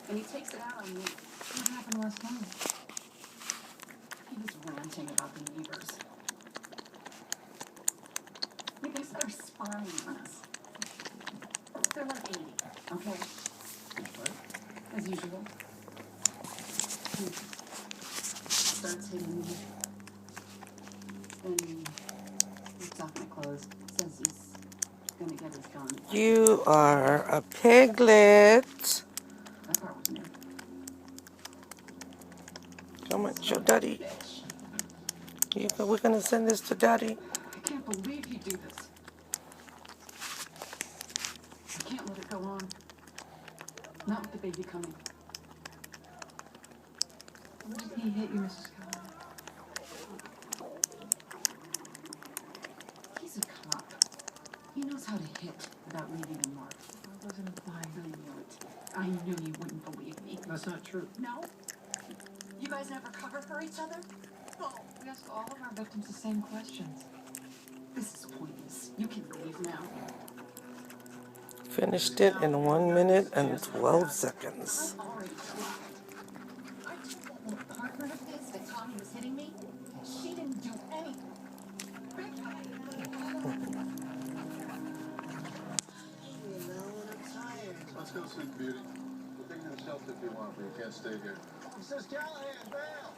And he takes it out on me. What happened last night? He was ranting about the neighbors. He thinks they're spying on us. They're like 80, okay? As usual. He starts hitting me. Then he rips off my clothes. Says he's gonna get his gun. You are a piglet. That part was new. Come on, show Daddy. We're gonna send this to Daddy. I can't believe he'd do this. I can't let it go on. Not with the baby coming. Where did he hit you, Mrs. Callahan? He's a cop. He knows how to hit without leaving a mark. I wasn't implying. I knew it. I knew you wouldn't believe me. That's not true. No? You guys never cover for each other? Oh, We ask all of our victims the same questions. this is pointless. You can leave now. Finished it in 1 minute and 12 seconds. I've already tried. I told that little partner of his that Tommy was hitting me. She didn't do anything. Let's go sleep, beauty. We'll take you to the shelter if you want, but you can't stay here. He says, Callahan, bail!